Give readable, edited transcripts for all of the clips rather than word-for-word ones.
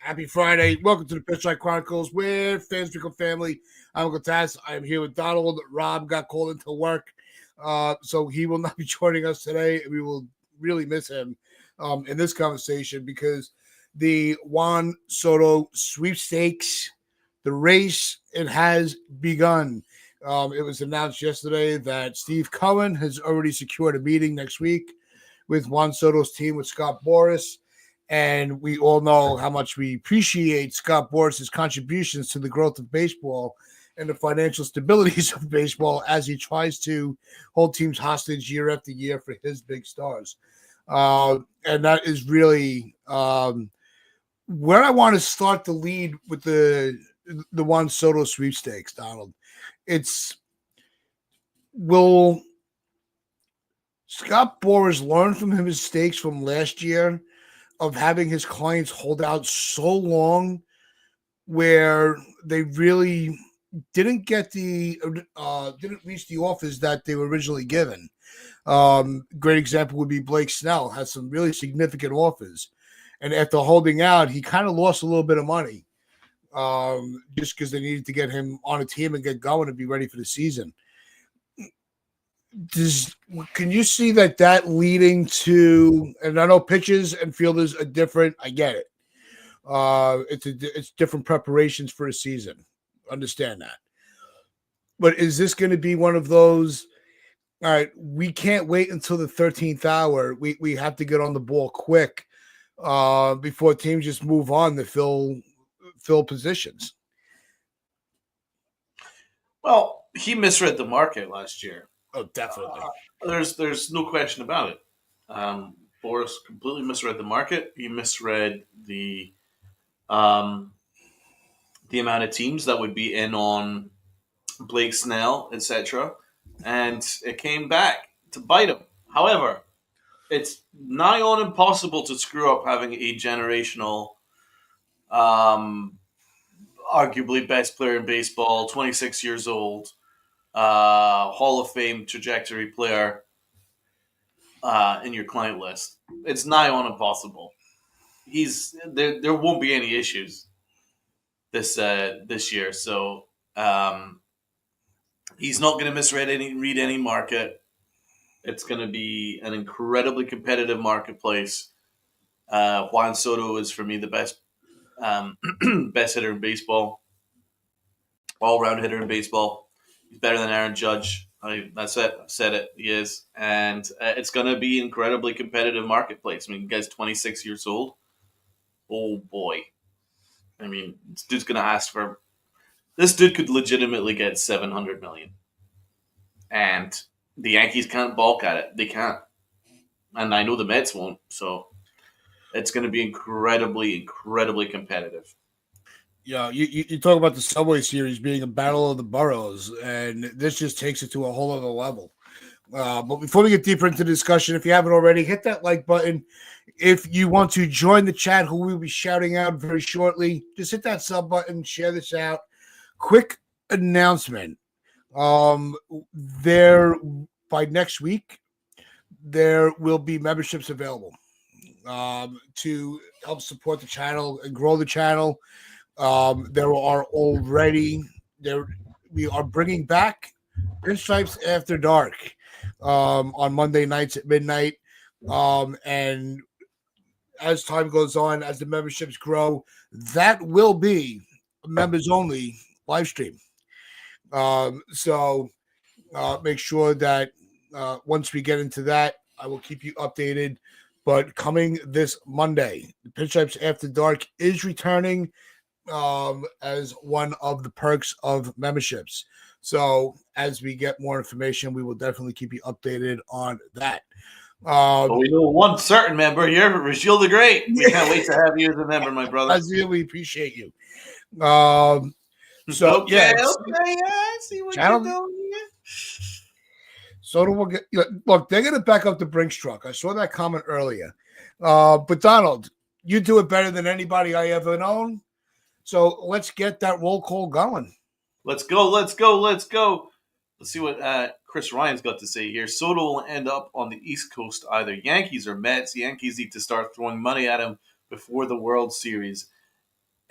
Happy Friday. Welcome to the Pitchline Chronicles with Fans Become Family. I'm Uncle Taz. I am here with Donald. Rob got called into work, so he will not be joining us today. We will really miss him in this conversation because the Juan Soto sweepstakes, the race, it has begun. It was announced yesterday that Steve Cohen has already secured a meeting next week with Juan Soto's team with Scott Boras. And we all know how much we appreciate Scott Boras' contributions to the growth of baseball and the financial stabilities of baseball as he tries to hold teams hostage year after year for his big stars. And that is really where I want to start the lead with the Juan Soto sweepstakes, Donald. It's will Scott Boras learn from his mistakes from last year of having his clients hold out so long where they really didn't get didn't reach the offers that they were originally given. Great example would be Blake Snell has some really significant offers, and after holding out, he kind of lost a little bit of money just because they needed to get him on a team and get going and be ready for the season. Can you see that leading to? And I know pitchers and fielders are different. I get it. It's different preparations for a season. Understand that. But is this going to be one of those? All right, we can't wait until the 13th hour. We have to get on the ball quick before teams just move on to fill positions. Well, he misread the market last year. Oh, definitely. There's no question about it. Boras completely misread the market. He misread the amount of teams that would be in on Blake Snell, etc., and it came back to bite him. However, it's nigh on impossible to screw up having a generational, arguably best player in baseball, 26 years old, Hall of Fame trajectory player in your client list. It's nigh on impossible. There won't be any issues this year, so he's not going to misread read any market. It's going to be an incredibly competitive marketplace. Juan Soto is for me the best best hitter in baseball, all round hitter in baseball. He's better than Aaron Judge. That's it. I've said it. He is. And it's going to be an incredibly competitive marketplace. I mean, the guy's 26 years old. Oh, boy. I mean, this dude's going to ask for... This dude could legitimately get $700 million. And the Yankees can't balk at it. They can't. And I know the Mets won't. So it's going to be incredibly, incredibly competitive. Yeah, you talk about the Subway Series being a battle of the boroughs, and this just takes it to a whole other level. But before we get deeper into the discussion, if you haven't already, hit that like button. If you want to join the chat, who we'll be shouting out very shortly, just hit that sub button, share this out. Quick announcement. There by next week, there will be memberships available to help support the channel and grow the channel. There are already we are bringing back Pinstripes After Dark on Monday nights at midnight. And as time goes on, as the memberships grow, that will be members only live stream. So make sure that once we get into that, I will keep you updated. But coming this Monday, the Pinstripes After Dark is returning as one of the perks of memberships. So as we get more information, we will definitely keep you updated on that. But we know one certain member here, Rashil the Great. We can't wait to have you as a member, my brother. I really appreciate you. So okay, I see what you're doing here. So we'll get look. They're going to back up the Brinks truck. I saw that comment earlier. But Donald, you do it better than anybody I ever known. So let's get that roll call going. Let's go. Let's see what Chris Ryan's got to say here. Soto will end up on the East Coast, either Yankees or Mets. The Yankees need to start throwing money at him before the World Series.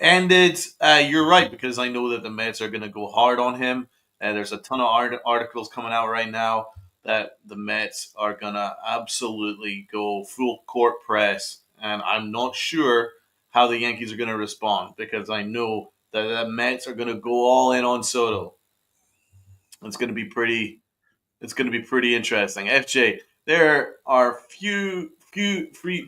ended. You're right, because I know that the Mets are going to go hard on him. There's a ton of articles coming out right now that the Mets are going to absolutely go full court press. And I'm not sure how the Yankees are going to respond, because I know that the Mets are going to go all in on Soto. It's going to be pretty. It's going to be pretty interesting. FJ, there are few free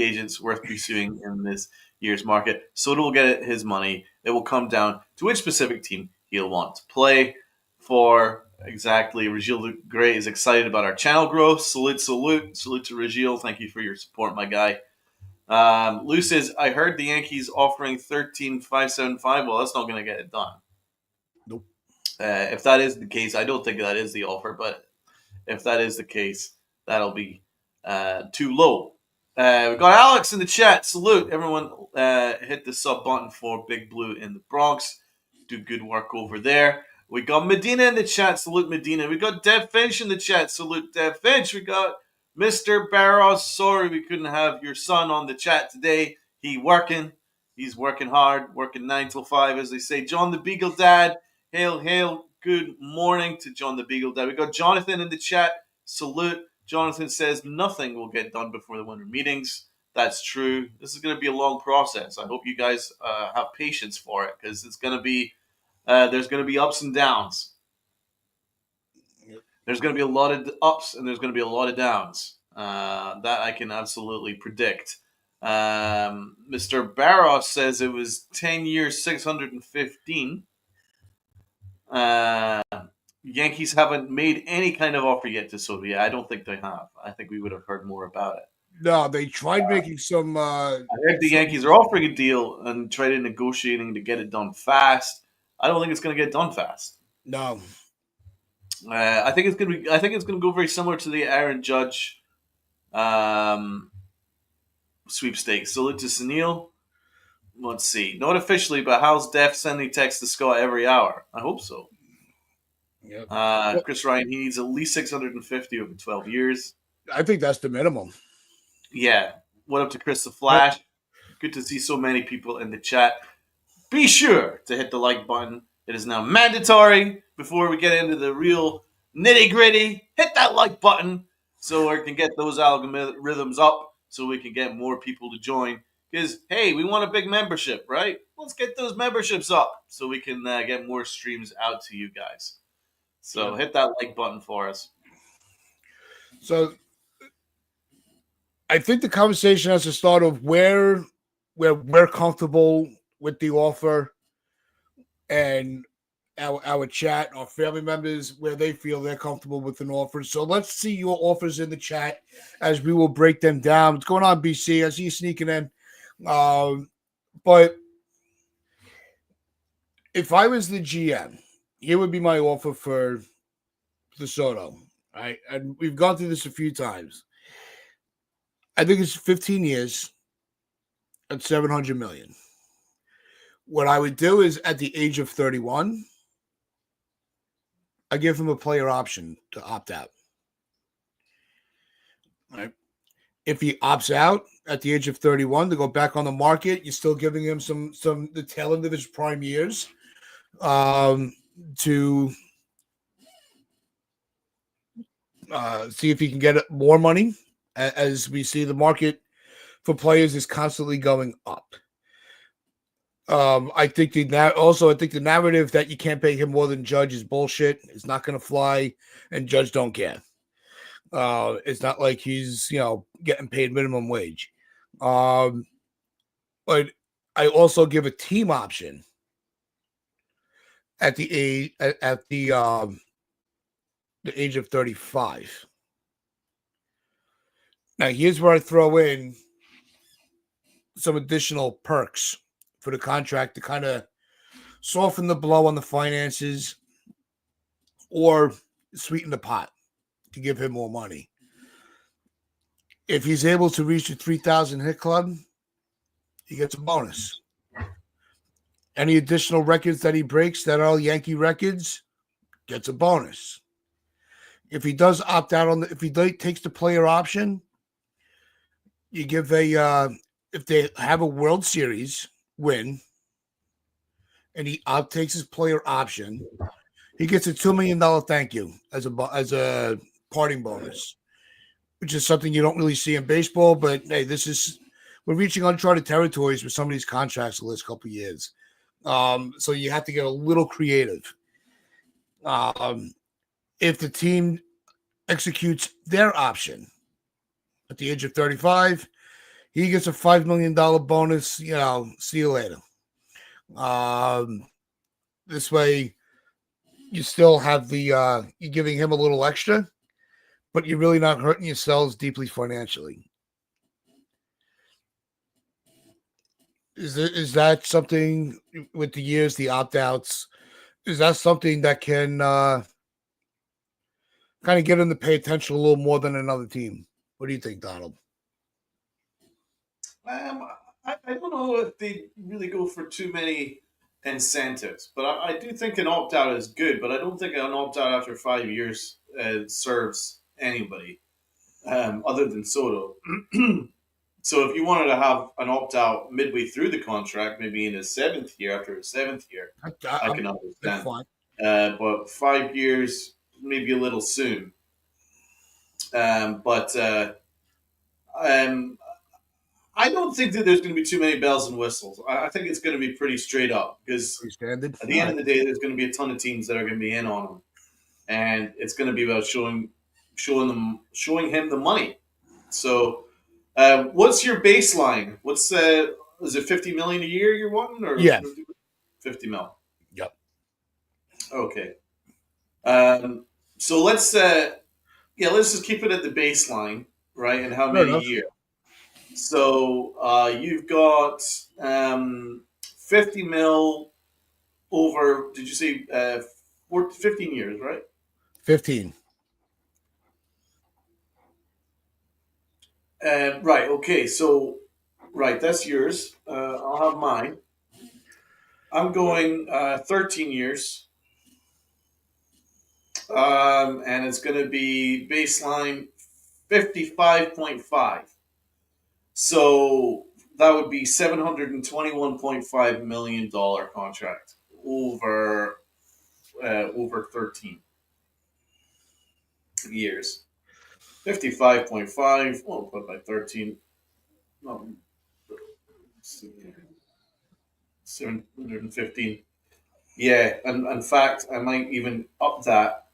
agents worth pursuing in this year's market. Soto will get his money. It will come down to which specific team he'll want to play for. Exactly. Regil Gray is excited about our channel growth. Salute to Regil. Thank you for your support, my guy. Lou says, I heard the Yankees offering 13,575. Well, that's not going to get it done. Nope. If that is the case, I don't think that is the offer, but if that is the case, that'll be too low. We got Alex in the chat. Salute. Everyone hit the sub button for Big Blue in the Bronx. Do good work over there. We got Medina in the chat. Salute, Medina. We got Dev Finch in the chat. Salute, Dev Finch. We got Mr. Barros. Sorry we couldn't have your son on the chat today. He's working hard, working 9 till 5, as they say. John the Beagle Dad. Hail, hail. Good morning to John the Beagle Dad. We got Jonathan in the chat. Salute. Jonathan says nothing will get done before the winter meetings. That's true. This is going to be a long process. I hope you guys have patience for it, because it's going to be there's going to be ups and downs. There's going to be a lot of ups and there's going to be a lot of downs. That I can absolutely predict. Mr. Barros says it was 10 years, 615. Yankees haven't made any kind of offer yet to Soto. I don't think they have. I think we would have heard more about it. No, they tried making some. I heard the Yankees are offering a deal and trying to negotiating to get it done fast. I don't think it's going to get done fast. No. I think it's going to go very similar to the Aaron Judge sweepstakes. Salute to Sunil. Let's see. Not officially, but how's Def sending text to Scott every hour? I hope so. Yep. Chris Ryan, he needs at least 650 over 12 years. I think that's the minimum. Yeah. What up to Chris the Flash? Good to see so many people in the chat. Be sure to hit the like button. It is now mandatory. Before we get into the real nitty-gritty, hit that like button so we can get those algorithms up, so we can get more people to join. Because, hey, we want a big membership, right? Let's get those memberships up so we can get more streams out to you guys. So hit that like button for us. So I think the conversation has to start of where we're comfortable with the offer, and our chat, our family members, where they feel they're comfortable with an offer. So let's see your offers in the chat as we will break them down. What's going on, BC? I see you sneaking in. But if I was the GM, here would be my offer for the Soto. Right, and we've gone through this a few times. I think it's 15 years at $700 million. What I would do is, at the age of 31, I give him a player option to opt out. Right. If he opts out at the age of 31 to go back on the market, you're still giving him some the tail end of his prime years to see if he can get more money, as we see the market for players is constantly going up. I think the narrative that you can't pay him more than Judge is bullshit. It's not going to fly, and Judge don't care. It's not like he's getting paid minimum wage. But I also give a team option at the age the age of 35. Now, here's where I throw in some additional perks for the contract to kind of soften the blow on the finances or sweeten the pot to give him more money. If he's able to reach the 3,000 hit club, he gets a bonus. Any additional records that he breaks that are all Yankee records, gets a bonus. If he does opt out if he takes the player option, you give a if they have a World Series win and he takes his player option, he gets a $2 million thank you as a parting bonus, which is something you don't really see in baseball. But hey, we're reaching uncharted territories with some of these contracts the last couple of years. So you have to get a little creative. Um, if the team executes their option at the age of 35, he gets a $5 million bonus. See you later. Um, this way, you still have you're giving him a little extra, but you're really not hurting yourselves deeply financially. Is that something with the years, the opt outs? Is that something that can kind of get him to pay attention a little more than another team? What do you think, Donald? Um, I don't know if they really go for too many incentives, but I do think an opt out is good. But I don't think an opt out after 5 years serves anybody other than Soto. So if you wanted to have an opt out midway through the contract, maybe in his seventh year, after his seventh year, I can That's understand. fine. But 5 years, maybe a little soon. But I don't think that there's going to be too many bells and whistles. I think it's going to be pretty straight up because Pretty standard. at the end of the day, there's going to be a ton of teams that are going to be in on him, and it's going to be about showing him the money. So, what's your baseline? Is it 50 million a year you're wanting, or Yeah. 50 mil? Yep. Okay. So let's just keep it at the baseline, right? And how Fair many enough. years? So you've got 50 mil over, did you say 15 years, right? 15. Right, okay. So, right, that's yours. I'll have mine. I'm going 13 years. And it's going to be baseline 55.5. So that would be $721.5 million contract over 13 years. 55.5, well, put by 13, um, 715. Yeah, and in fact, I might even up that.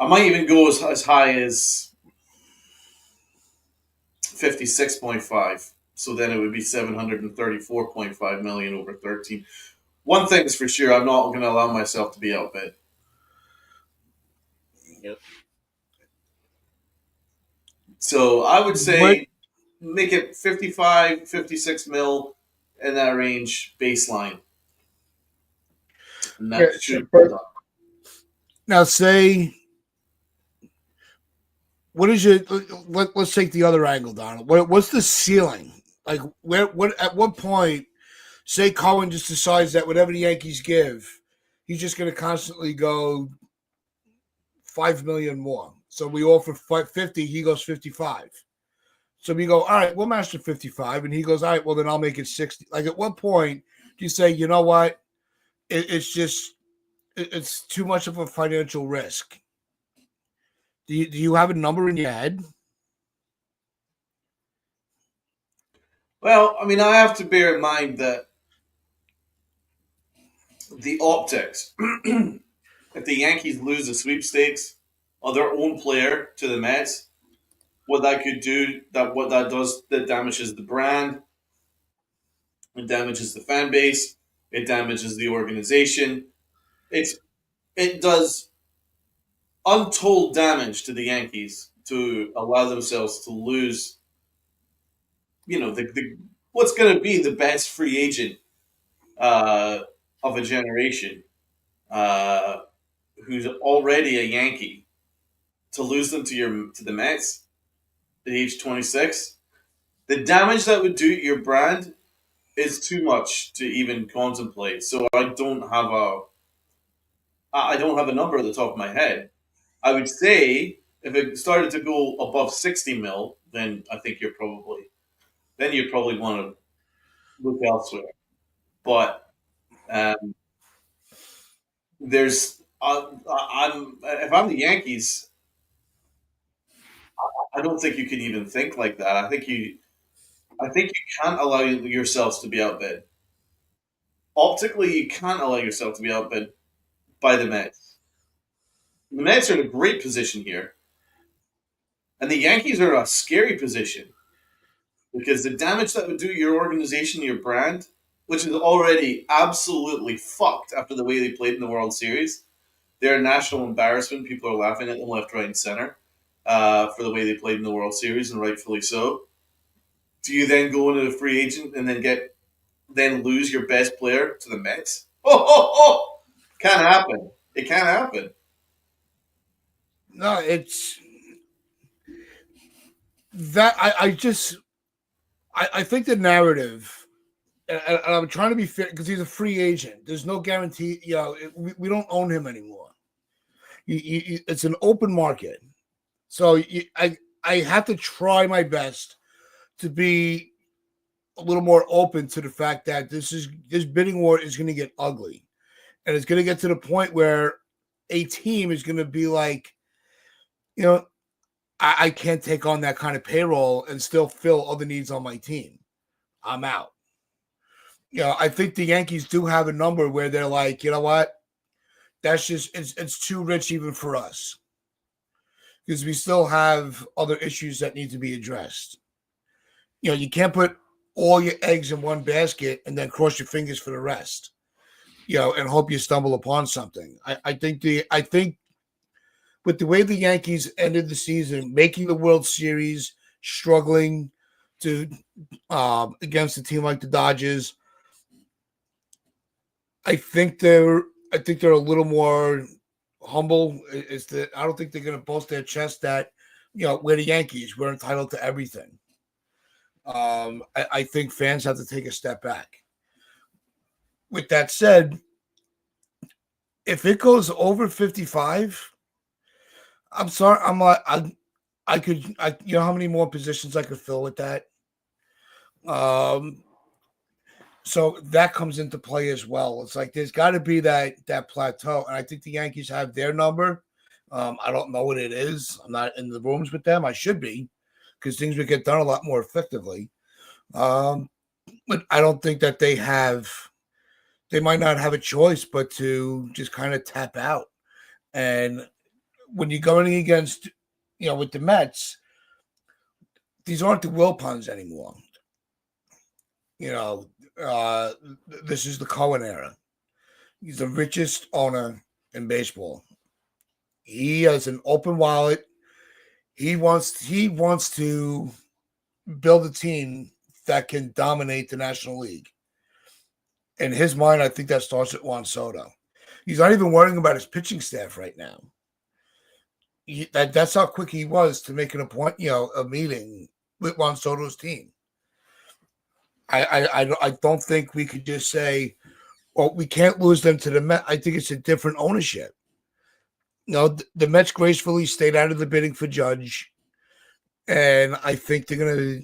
I might even go as high as 56.5. So then it would be 734.5 million over 13. One thing is for sure, I'm not going to allow myself to be outbid. Yep. So I would What? say make it 55, 56 mil in that range baseline. And Yeah, that should but now say, what is your? Let's take the other angle, Donald. What's the ceiling? Like, what? At what point? Say Cohen just decides that whatever the Yankees give, he's just going to constantly go 5 million more. So we offer 50, he goes 55. So we go, all right, we'll match the 55, and he goes, all right, well then I'll make it 60. Like, at what point do you say, you know what? It's too much of a financial risk. Do you have a number in your head? Well, I mean, I have to bear in mind that the optics. If the Yankees lose the sweepstakes of their own player to the Mets, what that could do, what that does, that damages the brand, it damages the fan base, it damages the organization. It does untold damage to the Yankees to allow themselves to lose. The what's going to be the best free agent uh, of a generation, uh, who's already a Yankee, to lose them to the Mets at age 26. The damage that would do to your brand is too much to even contemplate. So I don't have a number at the top of my head. I would say if it started to go above 60 mil, then I think you'd probably want to look elsewhere. But um, there's I'm if I'm the Yankees, I don't think you can even think like that. I think you can't allow yourselves to be outbid. Optically, you can't allow yourself to be outbid by the Mets. The Mets are in a great position here, and the Yankees are in a scary position because the damage that would do your organization, your brand, which is already absolutely fucked after the way they played in the World Series. They're a national embarrassment. People are laughing at them left, right, and center for the way they played in the World Series, and rightfully so. Do you then go into a free agent and then lose your best player to the Mets? Oh! Can't happen. It can't happen. No, it's that I think the narrative, and I'm trying to be fair because he's a free agent. There's no guarantee. We don't own him anymore. It's an open market, so I have to try my best to be a little more open to the fact that this bidding war is going to get ugly, and it's going to get to the point where a team is going to be like, you know, I can't take on that kind of payroll and still fill other needs on my team. I'm out. I think the Yankees do have a number where they're like, you know what? That's just it's too rich even for us because we still have other issues that need to be addressed. You can't put all your eggs in one basket and then cross your fingers for the rest. And hope you stumble upon something. I think with the way the Yankees ended the season, making the World Series, struggling to against a team like the Dodgers, I think they're a little more humble. Is that I don't think they're going to boast their chest that we're the Yankees, we're entitled to everything. I think fans have to take a step back. With that said, if it goes over 55, I'm sorry, you know how many more positions I could fill with that. Um, so that comes into play as well. It's like there's got to be that plateau, and I think the Yankees have their number. I don't know what it is. I'm not in the rooms with them. I should be because things would get done a lot more effectively. Um, but I don't think that they have. They might not have a choice but to just kind of tap out. And when you're going against, with the Mets, these aren't the Will puns anymore. You know, uh, this is the Cohen era. He's the richest owner in baseball. He has an open wallet. He wants to build a team that can dominate the National League. In his mind, I think that starts at Juan Soto. He's not even worrying about his pitching staff right now. That's how quick he was to make an appointment, a meeting with Juan Soto's team. I don't think we could just say, well, we can't lose them to the Mets. I think it's a different ownership. The Mets gracefully stayed out of the bidding for Judge, and I think they're gonna.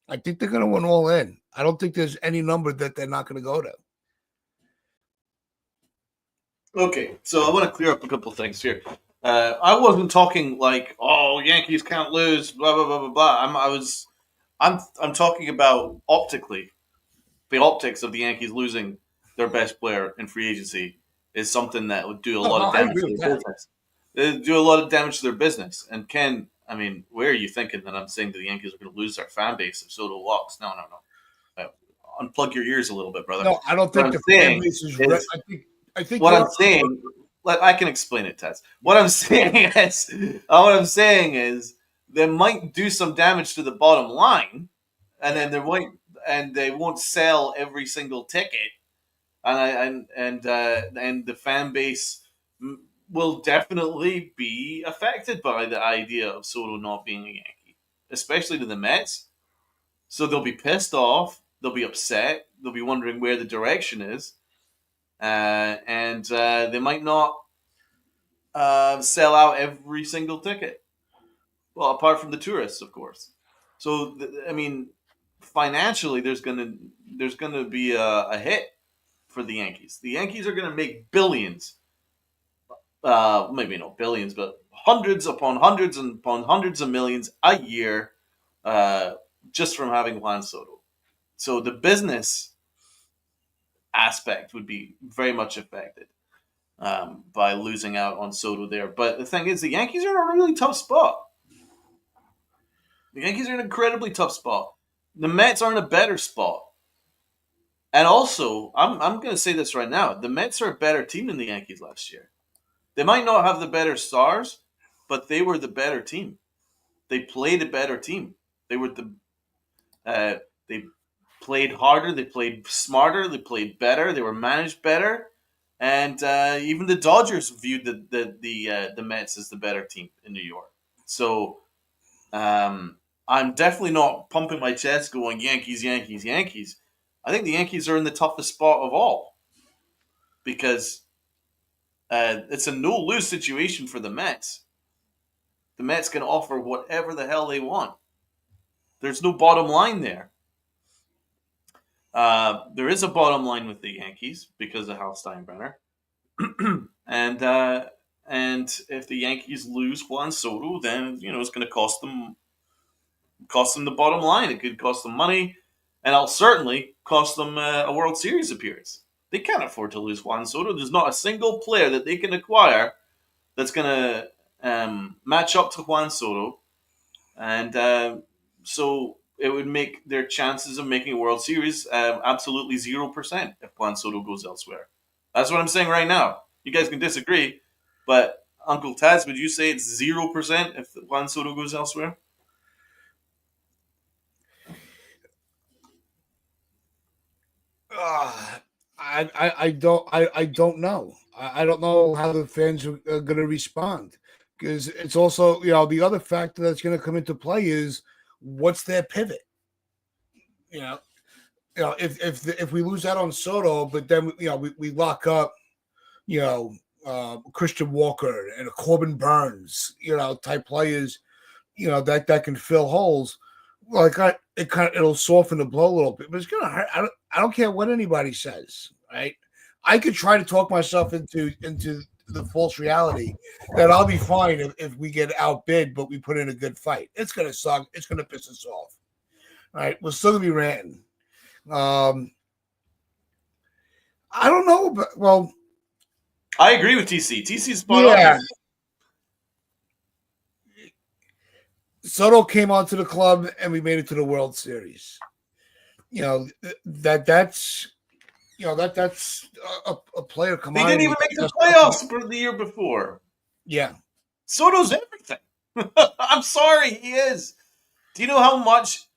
I think they're gonna win all in. I don't think there's any number that they're not gonna go to. Okay, so I want to clear up a couple things here. I wasn't talking like, oh, Yankees can't lose, blah blah blah blah blah. I'm talking about optically. The optics of the Yankees losing their best player in free agency is something that would do a No, lot of I damage agree to with their that. business. They do a lot of damage to their business. And Ken, I mean, where are you thinking that I'm saying that the Yankees are going to lose their fan base if Soto walks? No, no, no. Unplug your ears a little bit, brother. No, I don't What think I'm the fan saying base is. is I think what I'm you're. saying. I can explain it, Tess. What I'm saying is they might do some damage to the bottom line, and then they won't sell every single ticket, and the fan base will definitely be affected by the idea of Soto not being a Yankee, especially to the Mets. So they'll be pissed off, they'll be upset, they'll be wondering where the direction is, and they might not sell out every single ticket. Well, apart from the tourists, of course. So I mean, financially, there's gonna be a hit for the Yankees. The Yankees are gonna make billions, maybe not billions, but hundreds upon hundreds and upon hundreds of millions a year, uh, just from having Juan Soto. So the business aspect would be very much affected by losing out on Soto there. But the thing is, the Yankees are in a really tough spot. The Yankees are in an incredibly tough spot. The Mets are in a better spot. And also, I'm going to say this right now: the Mets are a better team than the Yankees last year. They might not have the better stars, but they were the better team. They played a better team. They were uh, they played harder. They played smarter. They played better. They were managed better. And even the Dodgers viewed the Mets as the better team in New York. So I'm definitely not pumping my chest going Yankees, Yankees, Yankees. I think the Yankees are in the toughest spot of all because it's a no lose situation for the Mets. The Mets can offer whatever the hell they want. There's no bottom line there. There is a bottom line with the Yankees because of Hal Steinbrenner, and and if the Yankees lose Juan Soto, then it's going to cost them the bottom line. It could cost them money, and it'll certainly cost them a World Series appearance. They can't afford to lose Juan Soto. There's not a single player that they can acquire that's going to match up to Juan Soto, and so it would make their chances of making a World Series absolutely 0% if Juan Soto goes elsewhere. That's what I'm saying right now. You guys can disagree, but Uncle Taz, would you say it's 0% if Juan Soto goes elsewhere? Uh, I don't know. I don't know how the fans are going to respond because it's also the other factor that's going to come into play is what's their pivot. You know, if we lose out on Soto, but then we lock up Christian Walker and a Corbin Burns type players that can fill holes. Like it'll soften the blow a little bit, but it's gonna hurt. I don't care what anybody says, right? I could try to talk myself into the false reality that I'll be fine if we get outbid, but we put in a good fight. It's gonna suck. It's gonna piss us off. All right, we're still gonna be ranting. Um, I don't know, but well, I agree with TC. TC's spot on yeah. here. Soto came onto the club and we made it to the World Series. That's a player come They on didn't and even he make the just playoffs for the year before. yeah. Soto's everything. I'm sorry, he is. Do you know how much?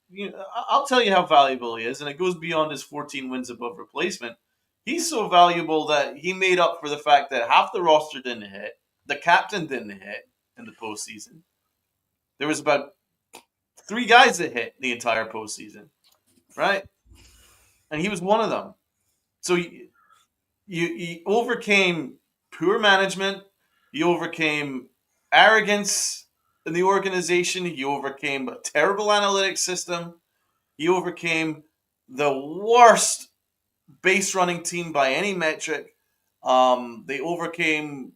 I'll tell you how valuable he is, and it goes beyond his 14 wins above replacement. He's so valuable that he made up for the fact that half the roster didn't hit, the captain didn't hit in the postseason. There was about 3 guys that hit the entire postseason, right? And he was one of them. So you overcame poor management, you overcame arrogance in the organization, you overcame a terrible analytics system, you overcame the worst base running team by any metric. They overcame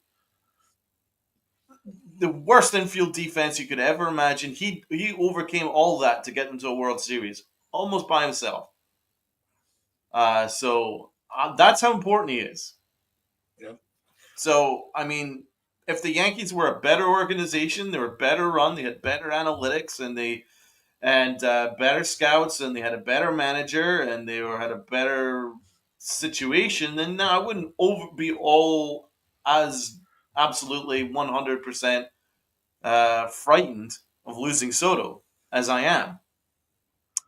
the worst infield defense you could ever imagine. He overcame all that to get them to a World Series almost by himself. So that's how important he is. Yep. So I mean, if the Yankees were a better organization, they were better run, they had better analytics, and better scouts, and they had a better manager, and had a better situation, then no, I wouldn't be all as absolutely 100% frightened of losing Soto as I am.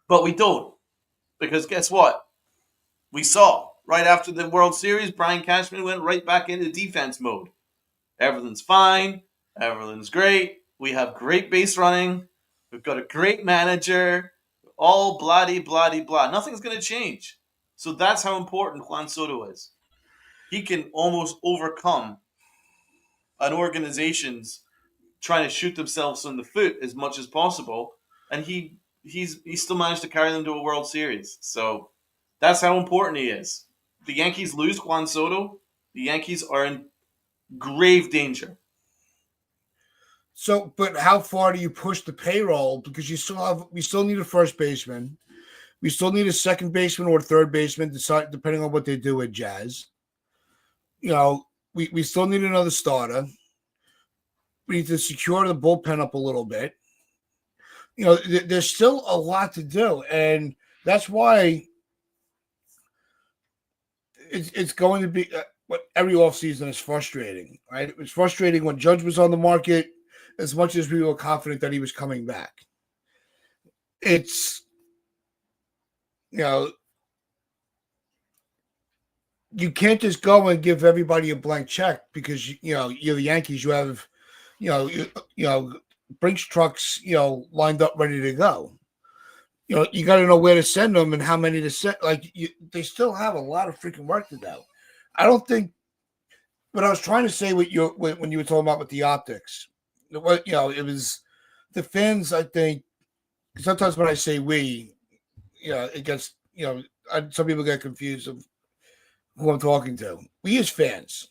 But we don't, because guess what? We saw right after the World Series, Brian Cashman went right back into defense mode. Everything's fine. Everything's great. We have great base running. We've got a great manager. All bloody, bloody, blah. Nothing's going to change. So that's how important Juan Soto is. He can almost overcome an organization's trying to shoot themselves in the foot as much as possible, and he still managed to carry them to a World Series. So that's how important he is. The Yankees lose Juan Soto. The Yankees are in grave danger. So, but how far do you push the payroll? Because we still need a first baseman. We still need a second baseman or a third baseman, depending on what they do at Jazz. We still need another starter. We need to secure the bullpen up a little bit. There's still a lot to do, and that's why it's going to be what every offseason is frustrating, right? It was frustrating when Judge was on the market, as much as we were confident that he was coming back. It's you can't just go and give everybody a blank check because you're the Yankees. You have Brinks trucks lined up ready to go. You got to know where to send them and how many to send. They still have a lot of freaking work to do. I don't think what I was trying to say when you were talking about with the optics. It was the fans. I think sometimes when I say we, it gets some people get confused of who I'm talking to. We as fans,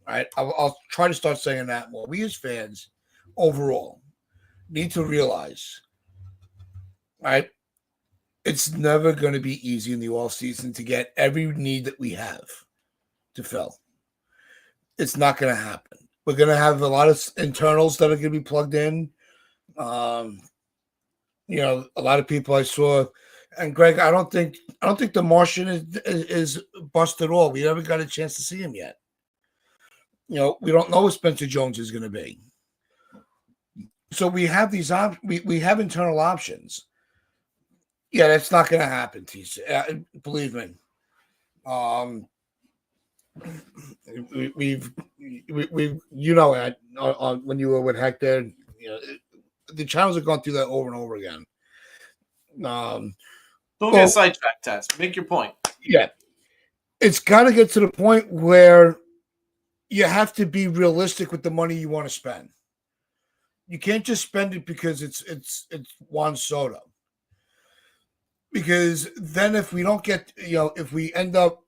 right? I'll try to start saying that more. We as fans, overall, need to realize, right? It's never going to be easy in the off season to get every need that we have to fill. It's not going to happen. We're going to have a lot of internals that are going to be plugged in. A lot of people I saw, and Greg, I don't think the Martian is bust at all. We haven't got a chance to see him yet. We don't know what Spencer Jones is going to be. So we have these we have internal options. Yeah, that's not going to happen, TC. Believe me. We've when you were with Hector, the channels have gone through that over and over again. Don't get sidetracked, Taz. Make your point. Yeah, it's got to get to the point where you have to be realistic with the money you want to spend. You can't just spend it because it's Juan Soto. Because then if we don't get, if we end up,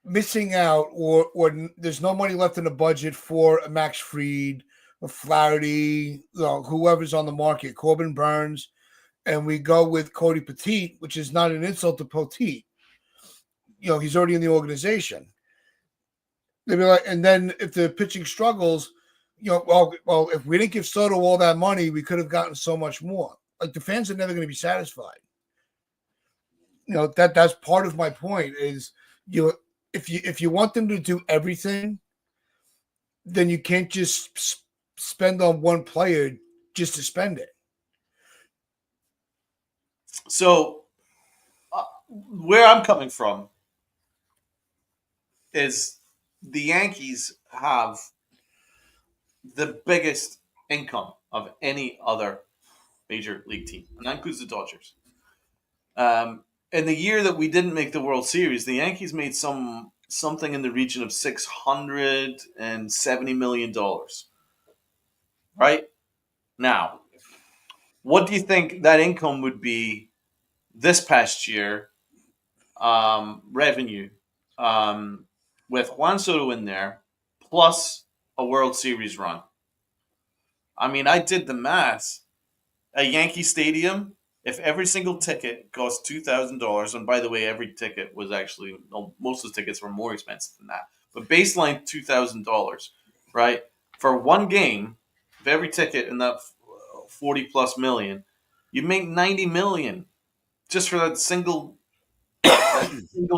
missing out or there's no money left in the budget for a Max Fried, a Flaherty, whoever's on the market, Corbin Burns, and we go with Cody Petit, which is not an insult to Petit. He's already in the organization. They'd be like, and then if the pitching struggles, well, if we didn't give Soto all that money, we could have gotten so much more. Like the fans are never going to be satisfied. That's part of my point is if you want them to do everything, then you can't just spend on one player just to spend it. So where I'm coming from is the Yankees have the biggest income of any other major league team, and that includes the Dodgers. In the year that we didn't make the World Series, the Yankees made something in the region of $670 million. Right? Now, what do you think that income would be this past year, revenue, with Juan Soto in there, plus a World Series run? I mean, I did the math. A Yankee Stadium, if every single ticket cost $2,000, and by the way, every ticket was actually, most of the tickets were more expensive than that, but baseline $2,000, right? For one game, if every ticket in that 40 plus million, you make 90 million just for that single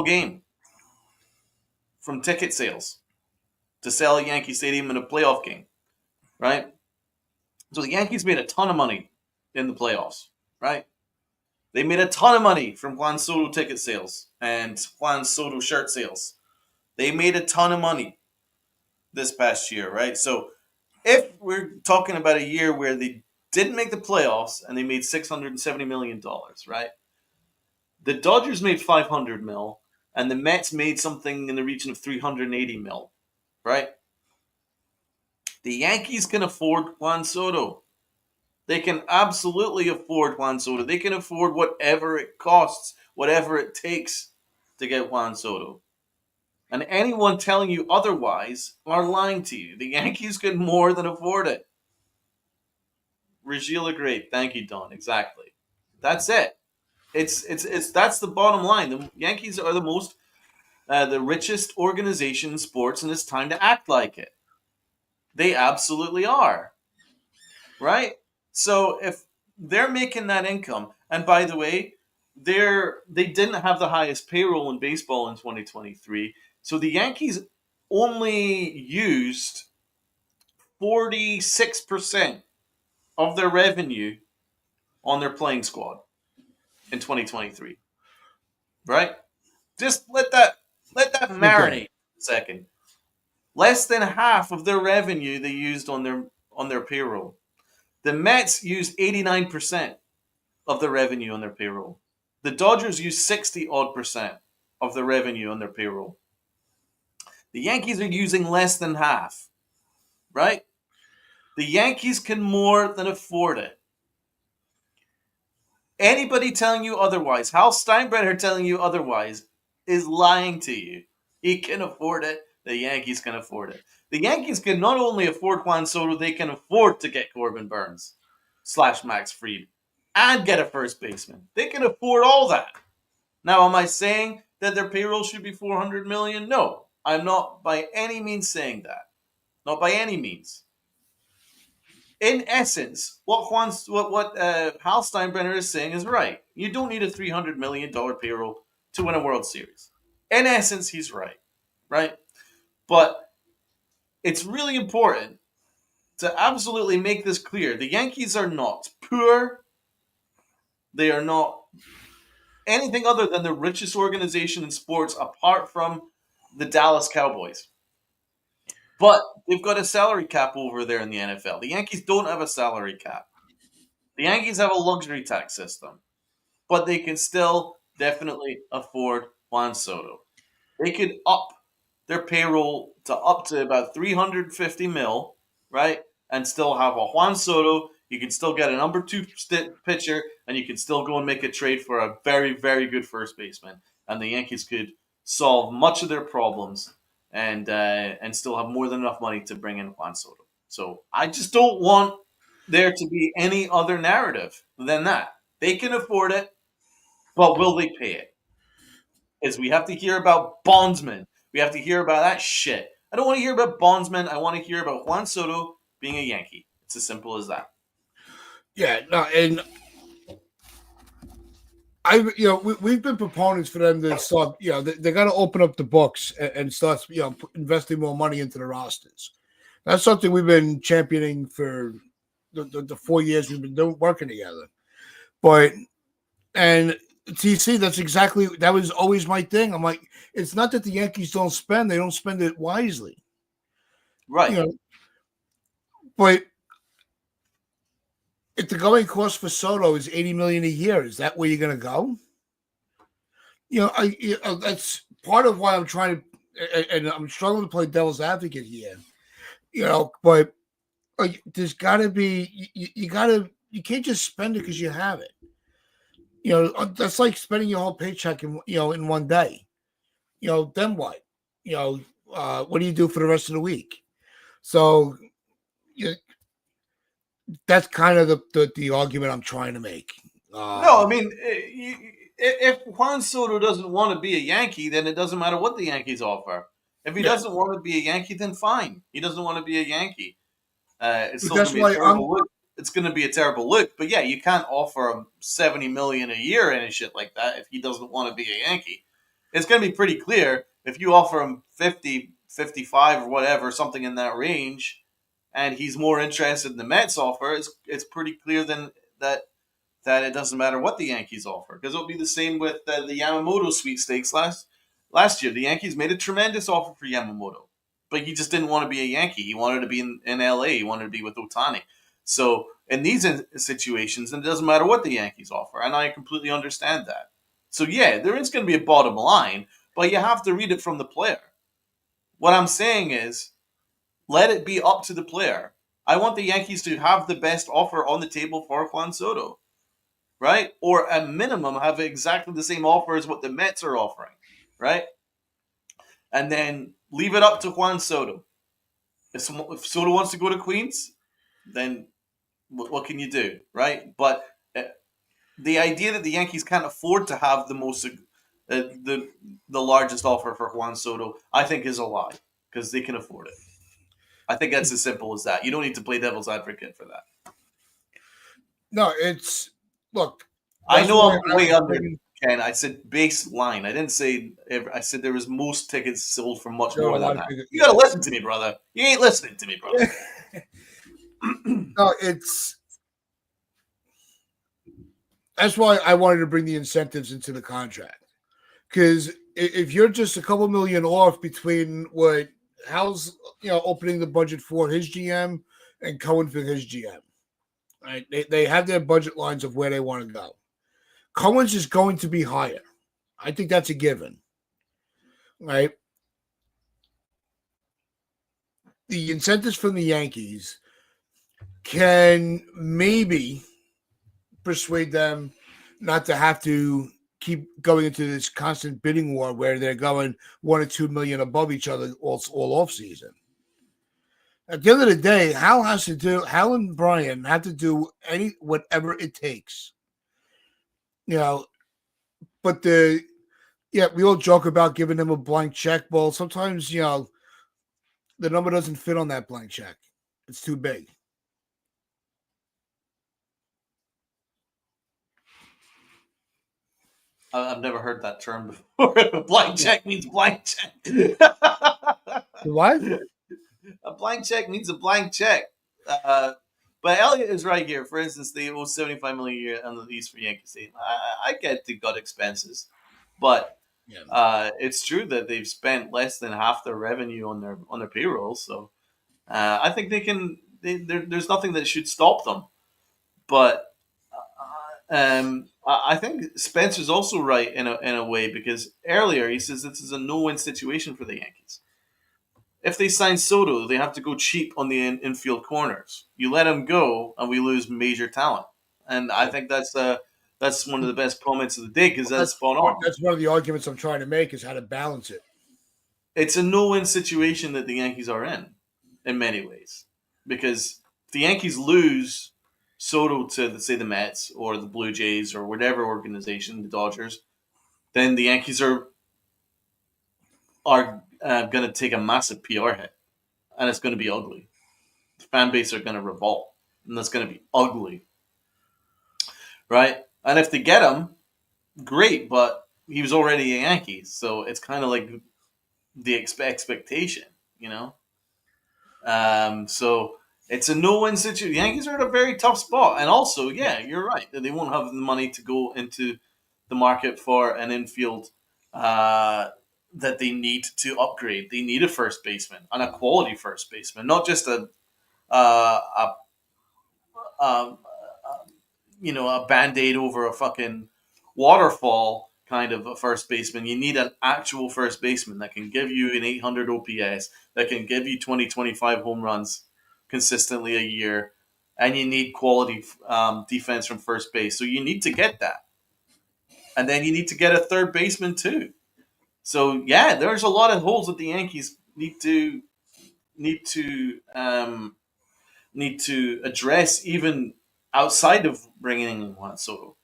game from ticket sales to sell a Yankee Stadium in a playoff game, right? So the Yankees made a ton of money in the playoffs, right? They made a ton of money from Juan Soto ticket sales and Juan Soto shirt sales. They made a ton of money this past year, right? So if we're talking about a year where they didn't make the playoffs and they made $670 million, right? The Dodgers made 500 mil and the Mets made something in the region of 380 mil, right? The Yankees can afford Juan Soto. They can absolutely afford Juan Soto. They can afford whatever it costs, whatever it takes to get Juan Soto. And anyone telling you otherwise are lying to you. The Yankees can more than afford it. Regil agreed. Thank you, Don. Exactly. That's it. It's that's the bottom line. The Yankees are the richest organization in sports, and it's time to act like it. They absolutely are, right? So if they're making that income, and by the way, they didn't have the highest payroll in baseball in 2023. So the Yankees only used 46% of their revenue on their playing squad in 2023. Right? Just let that Okay. marinate a second. Less than half of their revenue they used on their payroll. The Mets used 89% of the revenue on their payroll. The Dodgers used 60 odd percent of the revenue on their payroll. The Yankees are using less than half, right? The Yankees can more than afford it. Anybody telling you otherwise, Hal Steinbrenner telling you otherwise, is lying to you. He can afford it. The Yankees can afford it. The Yankees can not only afford Juan Soto, they can afford to get Corbin Burns / Max Fried and get a first baseman. They can afford all that. Now, am I saying that their payroll should be $400 million? No, I'm not by any means saying that. Not by any means. In essence, what Hal Steinbrenner is saying is right. You don't need a $300 million payroll to win a World Series. In essence, he's right, right? But it's really important to absolutely make this clear. The Yankees are not poor. They are not anything other than the richest organization in sports apart from the Dallas Cowboys. But they've got a salary cap over there in the NFL. The Yankees don't have a salary cap. The Yankees have a luxury tax system, but they can still definitely afford Juan Soto. They could up their payroll to up to about 350 mil, right? And still have a Juan Soto. You can still get a number two pitcher, and you can still go and make a trade for a very, very good first baseman. And the Yankees could solve much of their problems and still have more than enough money to bring in Juan Soto. So I just don't want there to be any other narrative than that. They can afford it, but will they pay it? Is we have to hear about bondsmen. We have to hear about that shit. I don't want to hear about bondsmen. I want to hear about Juan Soto being a Yankee. It's as simple as that. Yeah, no, and we've been proponents for them to start. They got to open up the books and start, investing more money into the rosters. That's something we've been championing for the 4 years we've been working together. But and TC, that was always my thing. I'm like, it's not that the Yankees don't spend; they don't spend it wisely, Right. But if the going cost for Soto is $80 million a year, is that where you're going to go? That's part of why I'm trying to, and I'm struggling to play devil's advocate here. But there's got to be you can't just spend it because you have it. That's like spending your whole paycheck in one day. Then what? What do you do for the rest of the week? So that's kind of the argument I'm trying to make. No, I mean, if Juan Soto doesn't want to be a Yankee, then it doesn't matter what the Yankees offer. If he doesn't want to be a Yankee, then fine. He doesn't want to be a Yankee. It's still going to be a terrible look. It's going to be a terrible look. But yeah, you can't offer him $70 million a year and shit like that if he doesn't want to be a Yankee. It's going to be pretty clear if you offer him 50, 55 or whatever, something in that range, and he's more interested in the Mets offer. It's pretty clear then that it doesn't matter what the Yankees offer, because it'll be the same with the Yamamoto sweepstakes last year. The Yankees made a tremendous offer for Yamamoto, but he just didn't want to be a Yankee. He wanted to be in LA. He wanted to be with Ohtani. So in these situations, it doesn't matter what the Yankees offer, and I completely understand that. So yeah, there is going to be a bottom line, but you have to read it from the player. What I'm saying is, Let it be up to the player. I want the Yankees to have the best offer on the table for Juan Soto, right? Or at minimum, have exactly the same offer as what the Mets are offering, right? And then leave it up to Juan Soto. If Soto wants to go to Queens, then what can you do, right? But the idea that the Yankees can't afford to have the the largest offer for Juan Soto, I think, is a lie because they can afford it. I think that's as simple as that. You don't need to play devil's advocate for that. No, it's look. I That's know why I'm I way was under, bringing. Ken. I said baseline. I didn't say. I said there was most tickets sold for much There are more a than lot of that. big, You got to listen to me, brother. You ain't listening to me, brother. yeah. No, it's that's why I wanted to bring the incentives into the contract. Because if you're just a couple million off between what Hal's opening the budget for his GM and Cohen for his GM, right? They have their budget lines of where they want to go. Cohen's is going to be higher. I think that's a given, right? The incentives from the Yankees can maybe persuade them not to have to keep going into this constant bidding war where they're going 1 or 2 million above each other all off season. At the end of the day, Hal and Brian have to do whatever it takes. You know, but we all joke about giving them a blank check. Well, sometimes, the number doesn't fit on that blank check. It's too big. I've never heard that term before. Blank check means blank check. What? A blank check means a blank check. But Elliot is right here. For instance, they owe $75 million a year on the lease for Yankee Stadium. I get the gut expenses, but Yeah. it's true that they've spent less than half their revenue on their payroll. So I think they can. There's nothing that should stop them. But I think Spencer's also right in a way because earlier he says this is a no-win situation for the Yankees. If they sign Soto, they have to go cheap on the infield corners. You let him go, and we lose major talent. And I think that's one of the best comments of the day because that's spot on. That's one of the arguments I'm trying to make is how to balance it. It's a no-win situation that the Yankees are in many ways, because if the Yankees lose Soto to, let's say, the Mets or the Blue Jays or whatever organization, the Dodgers, then the Yankees are going to take a massive PR hit, and it's going to be ugly. The fan base are going to revolt, and that's going to be ugly, right? And if they get him, great, but he was already a Yankee, so it's kind of like the expectation, you know. So it's a no-win situation. The Yankees are in a very tough spot, and also, yeah, you're right. They won't have the money to go into the market for an infield that they need to upgrade. They need a first baseman and a quality first baseman, not just uh, a, a a band-aid over a fucking waterfall kind of a first baseman. You need an actual first baseman that can give you an 800 OPS, that can give you 20-25 home runs consistently a year, and you need quality defense from first base. So you need to get that. And then you need to get a third baseman too. So yeah, there's a lot of holes that the Yankees need to need to address even outside of bringing in Juan Soto.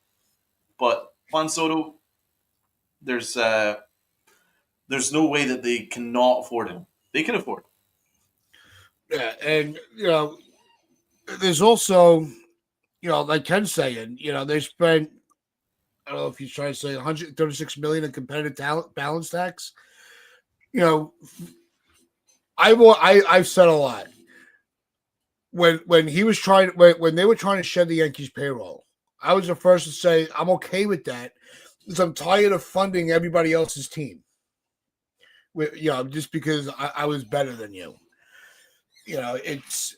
But Juan Soto, there's uh, there's no way that they cannot afford him. They can afford him. Yeah, and there's also like Ken's saying, they spent. I don't know if he's trying to say 136 million in competitive talent balance tax. I've said a lot when he was trying when they were trying to shed the Yankees payroll. I was the first to say I'm okay with that because I'm tired of funding everybody else's team. Just because I was better than you. It's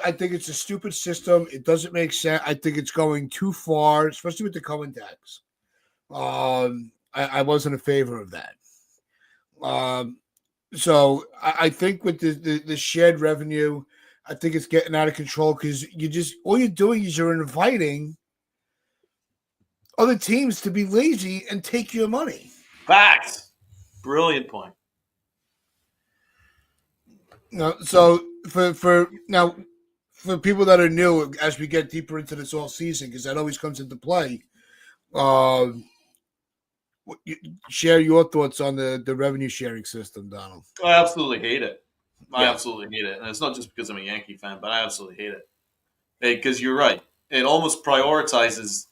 I think it's a stupid system. It doesn't make sense. I think it's going too far, especially with the Cohen tax. I wasn't in favor of that. So I think with the shared revenue, I think it's getting out of control because all you're doing is you're inviting other teams to be lazy and take your money. Facts. Brilliant point. So for now, for people that are new, as we get deeper into this all season, because that always comes into play, uh, share your thoughts on the revenue sharing system, Donald. I absolutely hate it. I Yeah, absolutely hate it, and it's not just because I'm a Yankee fan, but I absolutely hate it. Because you're right, it almost prioritizes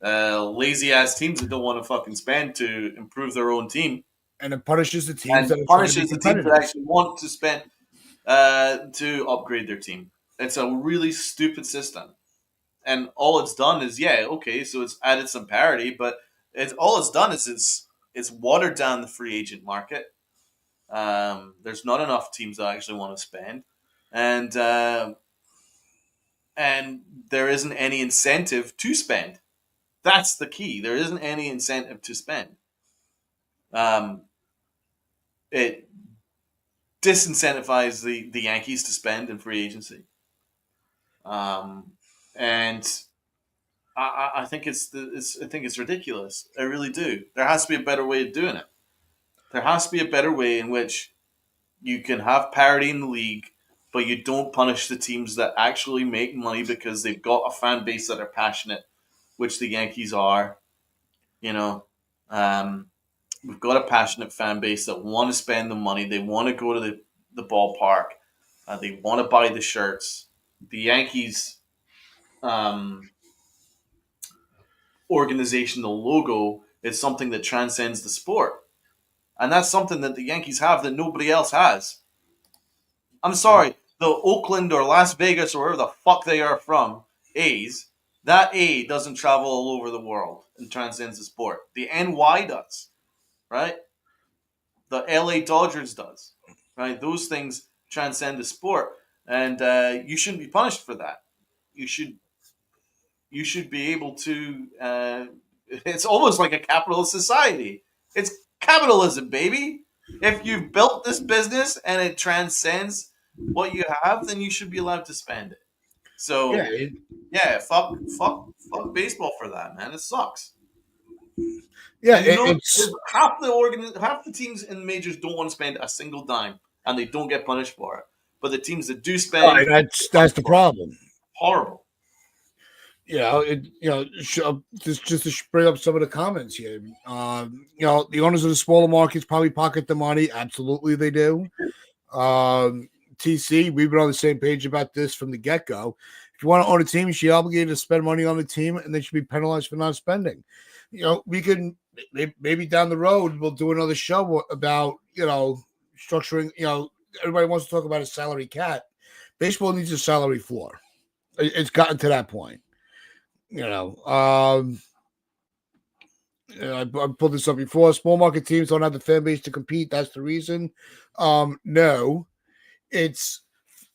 lazy ass teams that don't want to fucking spend to improve their own team, and it punishes the teams and that are trying to be punishes the teams that competitive. actually want to spend to upgrade their team. It's a really stupid system, and all it's done is okay, so it's added some parity, but it's done is it's watered down the free agent market. There's not enough teams that actually want to spend, and and there isn't any incentive to spend. That's the key. There isn't any incentive to spend. Um, it disincentivizes the Yankees to spend in free agency, and I think I think it's ridiculous. I really do. There has to be a better way of doing it. There has to be a better way in which you can have parity in the league, but you don't punish the teams that actually make money because they've got a fan base that are passionate, which the Yankees are. You know, um, we've got a passionate fan base that want to spend the money. They want to go to the ballpark. They want to buy the shirts. The Yankees um, organization, the logo, is something that transcends the sport. And that's something that the Yankees have that nobody else has. I'm sorry, the Oakland or Las Vegas or wherever the fuck they are from, A's, that A doesn't travel all over the world and transcends the sport. The NY does, right? The LA Dodgers does, right? Those things transcend the sport, and you shouldn't be punished for that. You should be able to. It's almost like a capitalist society. It's capitalism, baby. If you've built this business and it transcends what you have, then you should be allowed to spend it. Yeah, So fuck baseball for that, man. It sucks. yeah, And you know, it's half the teams in the majors don't want to spend a single dime, and they don't get punished for it. But the teams that do spend, that's the problem. horrible. Just to bring up some of the comments here. The owners of the smaller markets probably pocket the money. Absolutely, they do. TC, we've been on the same page about this from the get go. If you want to own a team, you should be obligated to spend money on the team, and they should be penalized for not spending. We can maybe down the road we'll do another show about structuring. Everybody wants to talk about a salary cap. Baseball needs a salary floor. It's gotten to that point. I pulled this up before. Small market teams don't have the fan base to compete. That's the reason. No, it's